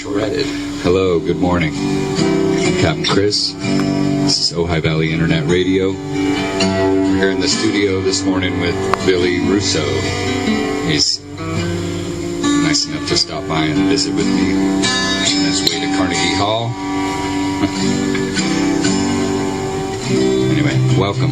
shredded. Hello, good morning. I'm Captain Chris. This is Ojai Valley Internet Radio. We're here in the studio this morning with Billy Russo. He's nice enough to stop by and visit with me on his way to Carnegie Hall. Anyway, welcome.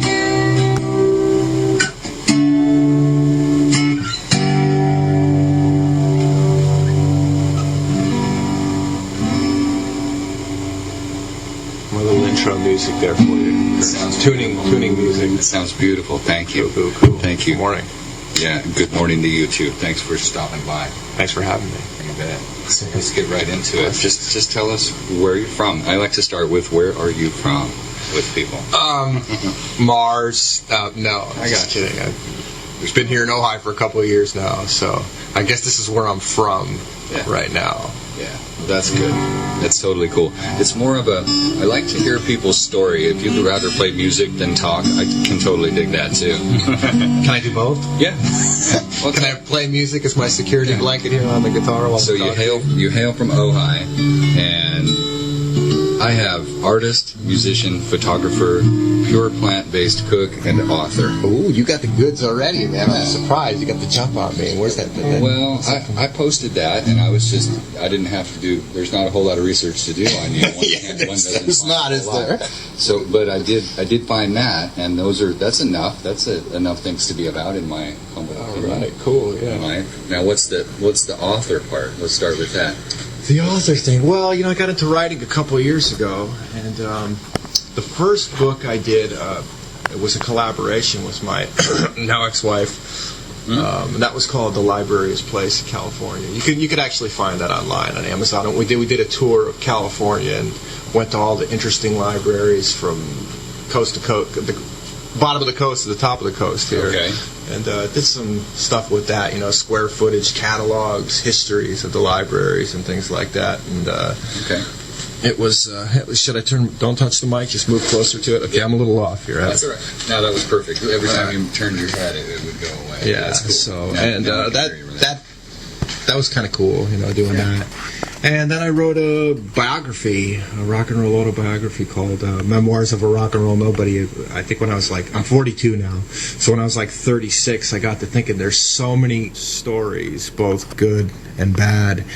Intro music there for you. Tuning music. That sounds beautiful. Thank you. Cool. Thank you. Good morning. Yeah, good morning to you too. Thanks for stopping by. Thanks for having me. You bet. Let's get right into it. Just tell us where you're from. I like to start with where are you from with people. Mars. No, I got kidding. I've been here in Ojai for a couple of years now, so I guess this is where I'm from right now. Yeah, that's good. That's totally cool. It's more of a, I like to hear people's story. If you'd rather play music than talk, I can totally dig that too. Can I do both? Yeah. Well, can I play music as my security blanket here on the guitar while so you hail from Ojai, and I have artist, musician, photographer, pure plant-based cook, and author. Ooh, you got the goods already, man. I'm surprised you got the jump on me. Where's that? Well, I posted that, and I didn't have to do, there's not a whole lot of research to do on you. There's not, is there? So, but I did find that, and that's enough. That's enough things to be about in my humble opinion. All right, cool, yeah. Right. Now, what's the author part? Let's start with that. The author thing. Well, I got into writing a couple of years ago, and the first book I did, it was a collaboration with my now ex-wife. And that was called The Library's Place in California. You could actually find that online on Amazon. And we did a tour of California and went to all the interesting libraries from coast to coast, the bottom of the coast to the top of the coast here. Okay. And did some stuff with that, square footage, catalogs, histories of the libraries, and things like that. And okay. It was. Should I turn? Don't touch the mic. Just move closer to it. Okay, I'm a little off here. That's all right. No, that was perfect. Every time you turned your head, it would go away. Yeah. That's cool. So that was kind of cool, doing that. And then I wrote a biography, a rock and roll autobiography called Memoirs of a Rock and Roll Nobody. I think when I was I'm 42 now. So when I was 36, I got to thinking there's so many stories, both good and bad.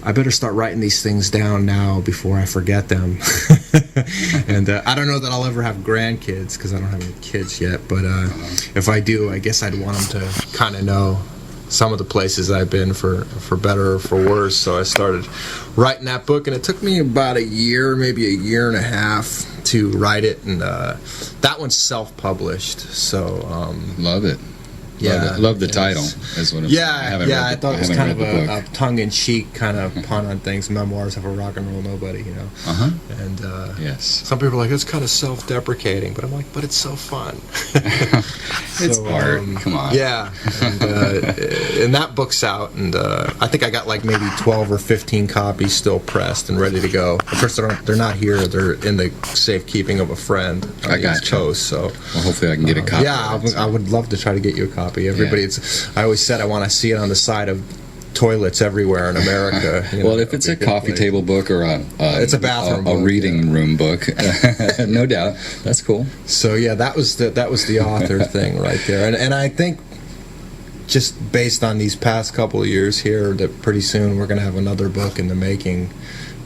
I better start writing these things down now before I forget them. And I don't know that I'll ever have grandkids because I don't have any kids yet. But if I do, I guess I'd want them to kind of know some of the places I've been for better or for worse. So I started writing that book, and it took me about a year, maybe a year and a half to write it. And that one's self-published. So love it. Yeah, love the title. Is what I thought it was kind of a tongue-in-cheek kind of pun on things. Memoirs of a Rock and Roll Nobody, And yes, some people are like, it's kind of self-deprecating, but I'm like, but it's so fun. It's art. Come on. Yeah, and that book's out, and I think I got maybe 12 or 15 copies still pressed and ready to go. Of course, they're not here; they're in the safekeeping of a friend on the East Coast. So, well, hopefully, I can get a copy. Yeah, I would love to try to get you a copy. Everybody, I always said I want to see it on the side of toilets everywhere in America. Well, if it's a coffee table book or it's a bathroom book, a reading room book, no doubt, that's cool. So yeah, that was the author thing right there, and I think just based on these past couple of years here, that pretty soon we're going to have another book in the making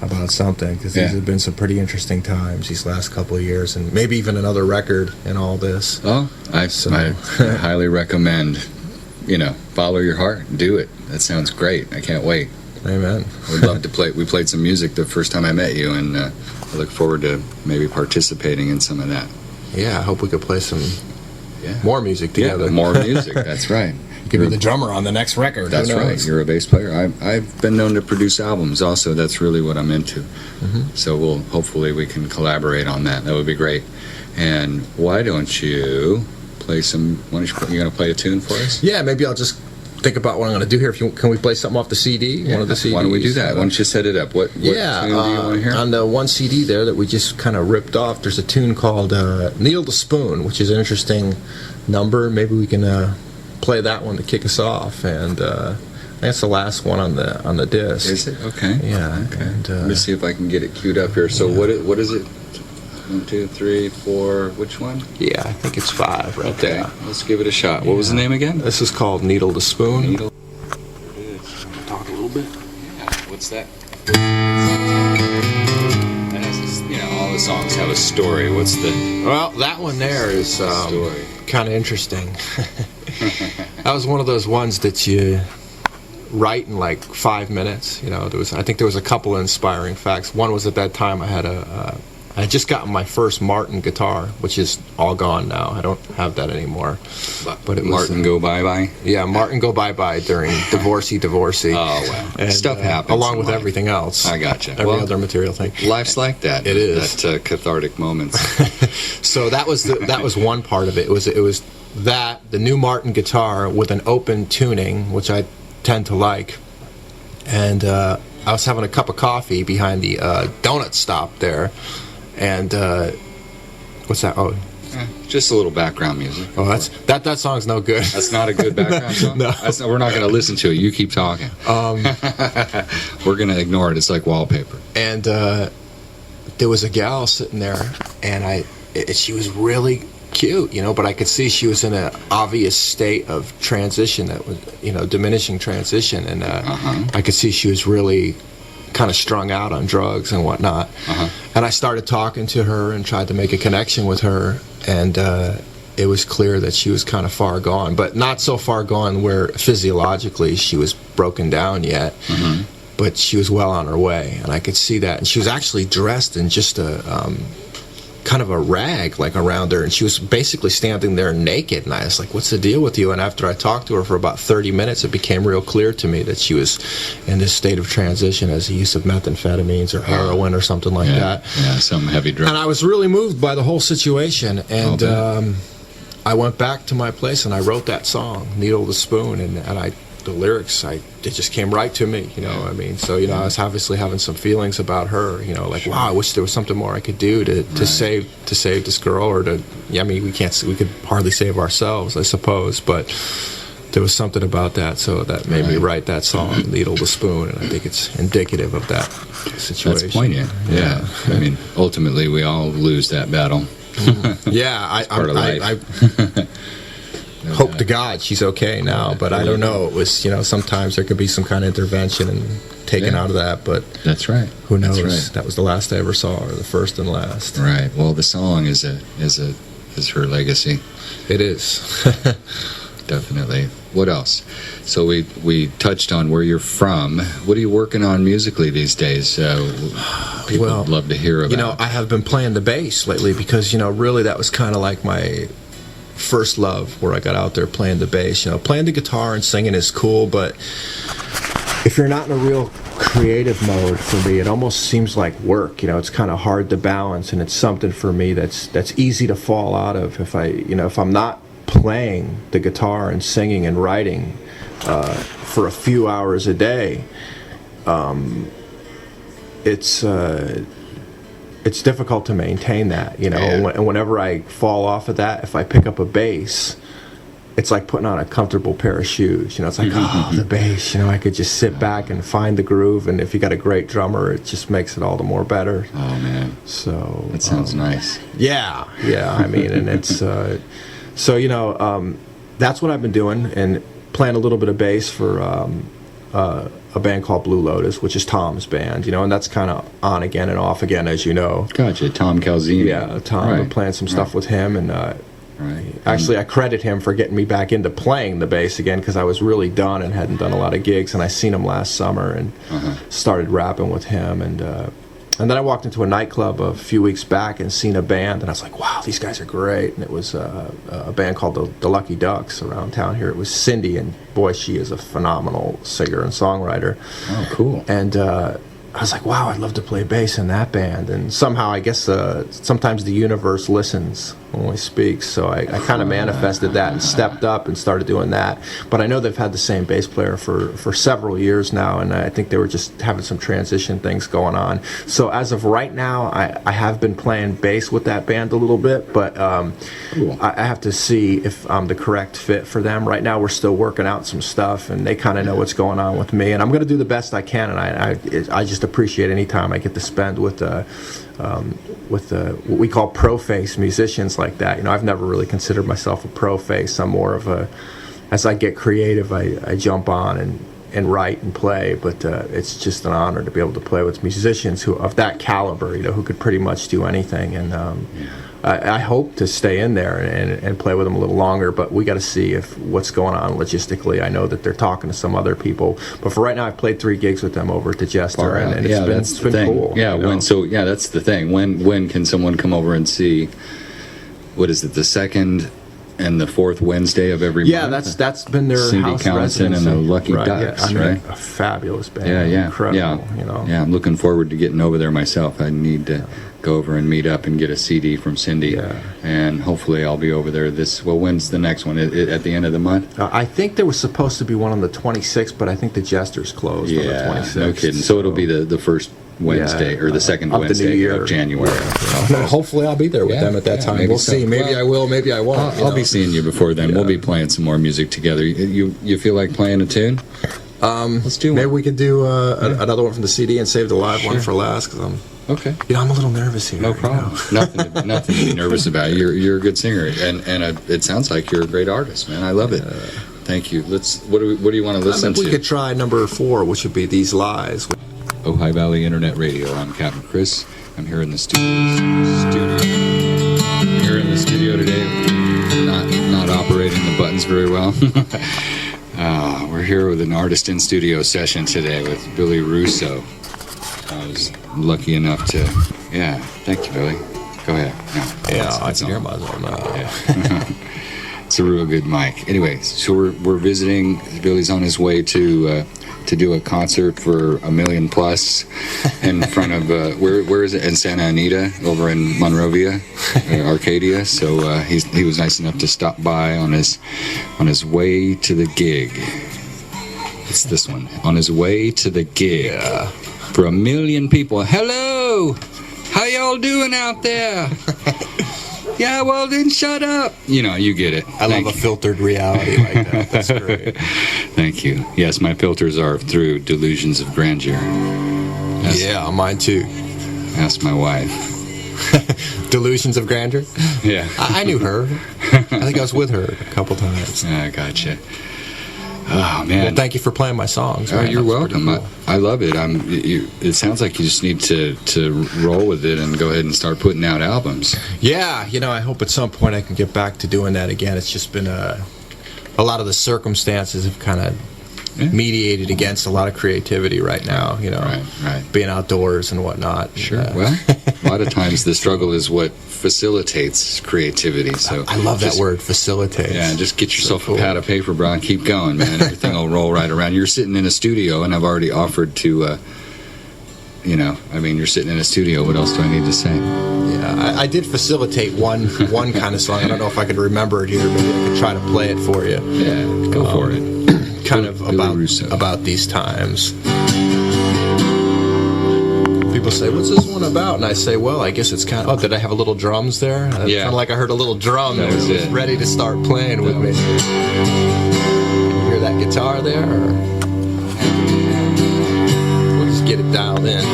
about something, because these have been some pretty interesting times these last couple of years, and maybe even another record in all this. Oh, I highly recommend, follow your heart, do it. That sounds great. I can't wait. Amen. We'd love to play. We played some music the first time I met you, and I look forward to maybe participating in some of that. Yeah, I hope we could play some more music together. Yeah, more music, that's right. Could be the drummer on the next record. That's right. You're a bass player. I've been known to produce albums also. That's really what I'm into. Mm-hmm. So hopefully we can collaborate on that. That would be great. And why don't you play some? You going to play a tune for us? Yeah, maybe I'll just think about what I'm going to do here. Can we play something off the CD? Yeah, one of the CDs? Why don't we do that? Why don't you set it up? What tune do you want to hear? On the one CD there that we just kind of ripped off, there's a tune called Kneel to Spoon, which is an interesting number. Maybe we can play that one to kick us off. And That's the last one on the disc. Is it? Okay. Yeah. Okay. And, Let me see if I can get it queued up here. So what is it? 1, 2, 3, 4. Which one? Yeah, I think it's 5 right Okay. there. Let's give it a shot. What was the name again? This is called Needle to Spoon. Needle. Talk a little bit. Yeah. What's that? That has, all the songs have a story. What's the? Well, that one there is story? kind of interesting. That was one of those ones that you write in like 5 minutes. I think there was a couple of inspiring facts. One was at that time I had just gotten my first Martin guitar, which is all gone now. I don't have that anymore. But it was Martin Go Bye Bye. Yeah, Martin Go Bye Bye during Divorcee. Oh wow, and, stuff happens along with life. everything else. I gotcha. Every other material thing. Life's like that. It is. That cathartic moments. So that was one part of it. It was that the new Martin guitar with an open tuning, which I tend to like, and I was having a cup of coffee behind the donut stop there, and what's that? Oh, just a little background music. oh, that song's no good. That's not a good background song. No. We're not going to listen to it. You keep talking. We're going to ignore it. It's like wallpaper. And there was a gal sitting there, and she was really cute, but I could see she was in an obvious state of transition that was, diminishing transition, and I could see she was really kind of strung out on drugs and whatnot. And I started talking to her and tried to make a connection with her, and it was clear that she was kind of far gone, but not so far gone where physiologically she was broken down yet. But she was well on her way, and I could see that. And she was actually dressed in just a kind of a rag like around her, and she was basically standing there naked, and I was like, what's the deal with you? And after I talked to her for about 30 minutes, it became real clear to me that she was in this state of transition as a use of methamphetamines or heroin or something like that. Yeah, some heavy drug. And I was really moved by the whole situation, and I went back to my place and I wrote that song, Needle to Spoon, and the lyrics, it just came right to me, I mean, so, I was obviously having some feelings about her, like, wow, I wish there was something more I could do to save this girl, or we could hardly save ourselves, I suppose, but there was something about that, so that made me write that song, Needle to Spoon, and I think it's indicative of that situation. That's poignant, yeah. I mean, ultimately, we all lose that battle. Yeah, I hope to God she's okay now, but I don't know. It was, sometimes there could be some kind of intervention and taken out of that, but that's right. Who knows? That's right. That was the last I ever saw her, the first and last. Right. Well, the song is her legacy. It is. Definitely. What else? So we touched on where you're from. What are you working on musically these days? People would love to hear about. I have been playing the bass lately because, really that was kind of like my first love, where I got out there playing the bass. Playing the guitar and singing is cool, but if you're not in a real creative mode, for me, it almost seems like work. It's kind of hard to balance, and it's something for me that's easy to fall out of if I'm not playing the guitar and singing and writing for a few hours a day. It's difficult to maintain that, and whenever I fall off of that, if I pick up a bass, it's like putting on a comfortable pair of shoes. It's like, oh, the bass, I could just sit back and find the groove, and if you got a great drummer, it just makes it all the more better. Oh, man. So that sounds nice. Yeah, I mean, and it's, that's what I've been doing, and playing a little bit of bass for a band called Blue Lotus, which is Tom's band, and that's kind of on again and off again, as you know. Gotcha, Tom Calzini. Yeah, Tom. Right. I'm playing some stuff with him, and actually I credit him for getting me back into playing the bass again, because I was really done and hadn't done a lot of gigs, and I seen him last summer and started rapping with him, and then I walked into a nightclub a few weeks back and seen a band, and I was like, wow, these guys are great. And it was a band called the Lucky Ducks around town here. It was Cindy, and boy, she is a phenomenal singer and songwriter. Oh, cool. And I was like, wow, I'd love to play bass in that band. And somehow, I guess, sometimes the universe listens when we speak. So I kind of manifested that and stepped up and started doing that. But I know they've had the same bass player for several years now, and I think they were just having some transition things going on. So as of right now, I have been playing bass with that band a little bit, but Cool. I have to see if I'm the correct fit for them. Right now, we're still working out some stuff, and they kind of know what's going on with me, and I'm going to do the best I can. And I just appreciate any time I get to spend with what we call pro face musicians like that. You know, I've never really considered myself a pro face. I'm more of a, as I get creative, I jump on and write and play. But it's just an honor to be able to play with musicians who of that caliber, you know, who could pretty much do anything. And I hope to stay in there and play with them a little longer, but we got to see if what's going on logistically. I know that they're talking to some other people, but for right now, I've played 3 gigs with them over at the Jester, and it's been cool. Yeah, you know? That's the thing. When can someone come over and see? What is it? The second and the fourth Wednesday of every month. That's been their Cindy house Collinson residency. and the Lucky right, Ducks, yeah. I mean, right? A fabulous band. Yeah. Incredible. You know. Yeah, I'm looking forward to getting over there myself. I need to go over and meet up and get a CD from Cindy, and hopefully I'll be over there when's the next one? At the end of the month? I think there was supposed to be one on the 26th, but I think the Jester's closed on the 26th. No kidding. So it'll be the first Wednesday or the second of the Wednesday new year. of January. Hopefully I'll be there with them at that time. maybe We'll so. see. Maybe I will. Maybe I won't. I'll be seeing you before then. We'll be playing some more music together. You feel like playing a tune? Let's do one. Maybe we could do another one from the CD and save the live one for last. Because Okay. I'm a little nervous here. No problem. Nothing to be nervous about. You're a good singer, and it sounds like you're a great artist, man. I love it. Thank you. What do you want to listen to? We could try number 4, which would be These Lies. Ojai Valley Internet Radio. I'm Captain Chris. I'm here in the studio. Here in the studio today, not operating the buttons very well. We're here with an artist in studio session today with Billy Russo. I was lucky enough to. Yeah, thank you, Billy. Go ahead. No, I can hear myself now. Yeah. It's a real good mic. Anyway, so we're visiting. Billy's on his way to do a concert for $1 million plus in front of where is it, in Santa Anita over in Monrovia, Arcadia. So he was nice enough to stop by on his way to the gig. It's this one, on his way to the gig for 1 million people. Hello, how y'all doing out there? Yeah, well then shut up. You know, you get it. I love a filtered reality like that. That's great. Thank you. Yes, my filters are through Delusions of Grandeur. Mine too. Ask my wife. Delusions of Grandeur? Yeah. I knew her. I think I was with her a couple times. I gotcha. Oh, man. Well, thank you for playing my songs. Oh, you're welcome. Cool. I love it. It sounds like you just need to roll with it and go ahead and start putting out albums. Yeah, I hope at some point I can get back to doing that again. It's just been a lot of the circumstances have kind of mediated against a lot of creativity right now, Right. Being outdoors and whatnot. Sure. Well, a lot of times the struggle is what facilitates creativity. So I love that word, facilitate. Yeah, just get yourself a pad of paper, bro, and keep going, man. Everything will roll right around. You're sitting in a studio, and I've already offered to, you're sitting in a studio. What else do I need to say? Yeah, I did facilitate one kind of song. I don't know if I could remember it here. Maybe I could try to play it for you. Yeah, go for it. Kind of about these times. People say, "What's this one about?" And I say, "Well, I guess it's kind of." Oh, did I have a little drums there? Yeah. Kind of like I heard a little drum That that was was it. ready to start playing with me. You hear that guitar there? Or? We'll just get it dialed in.